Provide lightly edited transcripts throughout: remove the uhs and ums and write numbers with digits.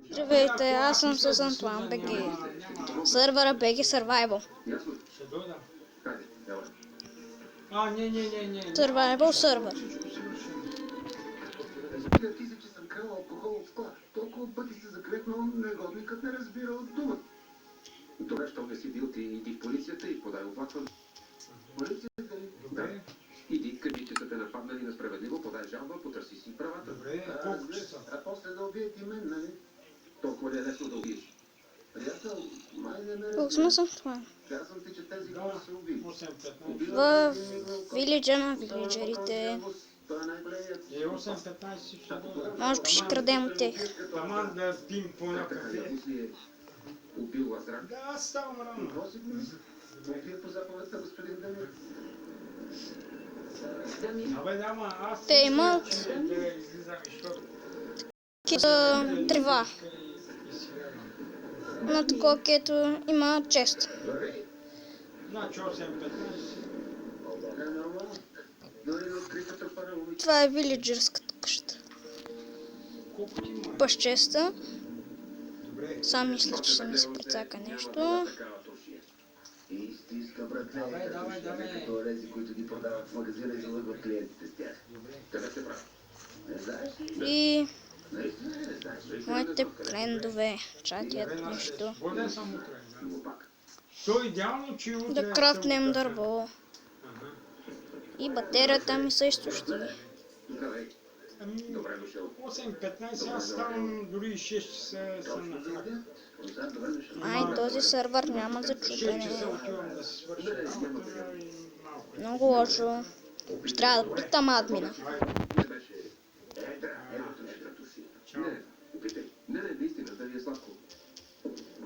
Здравейте, аз съм с Антуан БГ. Сървъра BG Survival. Ще дойда. Не. Survival сървър. Ти се, че съм крал алкохол от склад. Толкова пъти се заклекнал, негодникът не разбира от дума. Добре, щом не си бил, ти иди в полицията и подай оплакване. Полицията ли? Добре. Иди, кажи, че са те нападнали несправедливо, подай жалба, потърси си правата. Добре, колко часа? А после да убият и мен, нали? Толкова ли е лесно да убиеш? Приятел, май не ме Колко сме с Антуан? Казвам ти, че тези хора се убили. 8-15. В вилиджа на вилиджерите. Това е най-големият. 8-15 ще дойда. Може би ще крадем от тях. Таман да пим по на кафе. Убил Лазар. Да, аз ставам рано. Какво си мисли? Убил по заповедта, господин Дамир. Абе, няма, аз... Те имат Да излизам, защото... трева. На такова, където има чест. Значи 8-15. Това е вилиджерската къща. Колко ти има? Пъш честа. Добре. Сам мисля, че съм ми се прецака нещо. Истинска братле, Давай. като рези, които ги продават в магазина и залъгват клиентите с тях. Добре. Къде се прави? Не знаеш ли? И Наистина не знаеш. моите плендове чатят нещо. Воден съм утре. Но пак. То идеално, че утре... Да крафтнем дърво. Ага. И батерията ми са изтощили. Здравей. Ами, Добре дошъл. 8-15, аз ставам дори и 6 часа съм на крак. Добре дошъл. Ай, този сървър няма за 6 чупене. часа отивам да се свърша работа и малко. Много лошо. Ще трябва да питам админа. Не беше. Не, опитай. Не, наистина, да ви е сладко.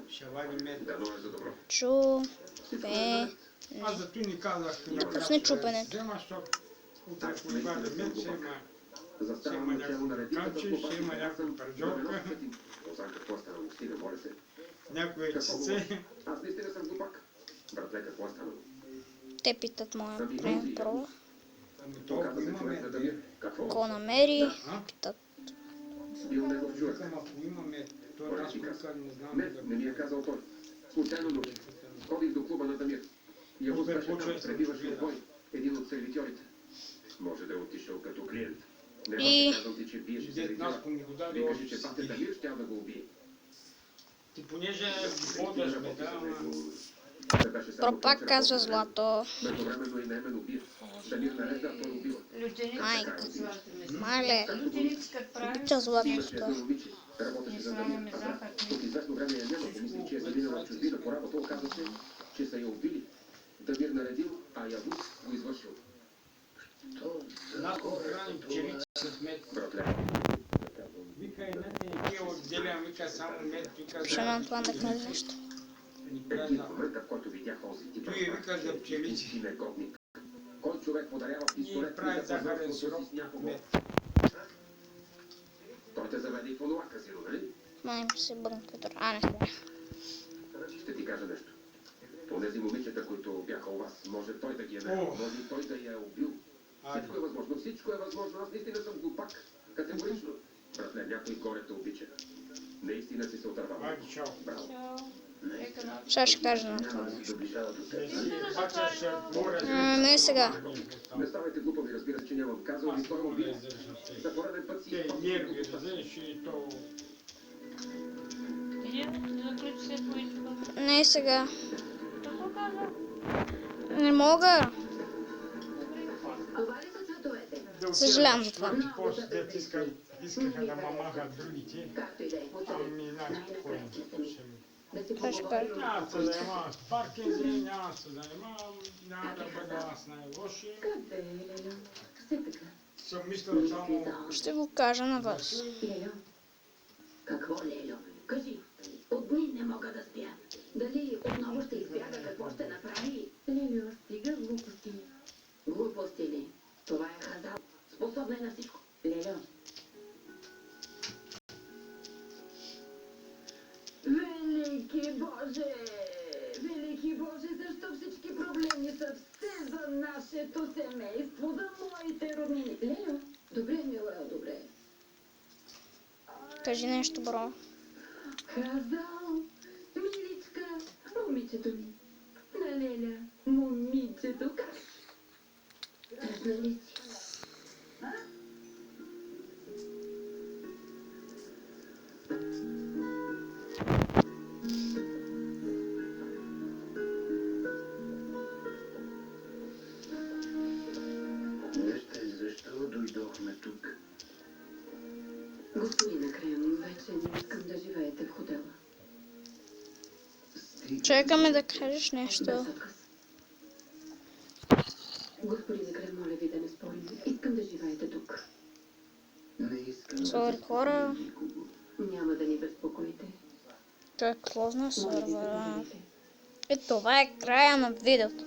Ще вади мед. Да, но е за добро. Чупе. Аз зато ни казах Да пусне чупенето. Взема, защото утре ако ни вади мед, ще има... Заставам Ще има начало на някакво редицата, канче, ще има някаква пържолка, Озан, какво стана? Стига, моля се. някое яйце. Аз наистина съм глупак. Братле, какво е станало? Те питат моя прем про. Ами толкова имаме. Какво? Ако намери, А? питат. Бил негов човек. Викам, ако имаме, той нас тук не знам Не, не ми е казал той. Случайно научих. Ходих до клуба на Дамир. И ако беше там, пребиваше отбой. Един от сервитьорите. Може да е отишъл като клиент. Не И- казвам ти, че биеше Дед сервитьора. нас ни го даде Викаше, че бате още Дамир щял да го убие. Ти понеже водаш ме, да, ама... Пропак казва злато. Междувременно и Немен убия. Дамир нарежда, а той убива. Майка. Мале. Лютеници като прави, Обича златото. Имаше едно момиче. Работеше за Дамир. От известно време я няма. Помисли, че е заминала в чужбина по работа. Оказва се, че са я убили. Дамир наредил, а Ягус го извършил. Нас храним пчелици с мед. Братле. Вика, не ги отделям, вика само мед, вика Пише на Антуан да каже нещо. ни Един каза. момент, в който видях този тип. Той вика за пчелици. Ти негодник. Кой човек подарява пистолет И прави за захарен познанството сироп си с някого? мед. Той те заведе и в онова казино, нали? Май ми се бънката. А, не сме. Ще ти кажа нещо. Онези момичета, които бяха у вас, може той да ги е наел, О! може и той да я е убил. Айде. Всичко е възможно, всичко е възможно. Аз наистина съм глупак. Категорично. Братле, някой горе те обича. Наистина си се отървава. Айде, чао. Браво. Сега ще кажа на Няма Антуан. да се доближава до теб. Бача ще боря. Не сега. Не ставайте глупави, разбира се, че нямам казал и той Аз убил. не издържам За пореден път си те изпълни нерви глупостта. да вземеш и то... Не сега. Какво каза? Не мога. Това ли са цветовете? Да Съжалявам за отидем, това. После дет искаха да мамахат другите. Както и да е. Ами, знаеш какво е. Да си Това ще кажа. Няма да се занимавам с паркинзи, няма да се занимавам, няма да бъда аз най-лоши. Къде е, Лелю? Все така. Съм мислил само... Ще го кажа на вас. Лелю? Какво, Лелю? Кажи. От дни не мога да спя. Дали отново ще избяга, какво ще направи? Лелю, стига глупости. Глупости ли? Това е хазал. Способна е на всичко. Лелю. Велики Боже! Велики Боже, защо всички проблеми са все за нашето семейство, за моите роднини? Лелю, добре, мила, добре. Кажи нещо, бро. Хазал, миличка, момичето ми. На Леля, момичето, как? Празнали си. Вижте, защо дойдохме тук? Господин Крем, вече не искам да живеете в хотела. Чакаме да кажеш нещо. Без отказ. Господин Крем, моля ви да не спорим. Искам да живеете тук. Не искам Сори, хора. никого. Няма да ни безпокоите. Той е клозна Моля ви, сървъра. заповядайте. И това е края на видеото.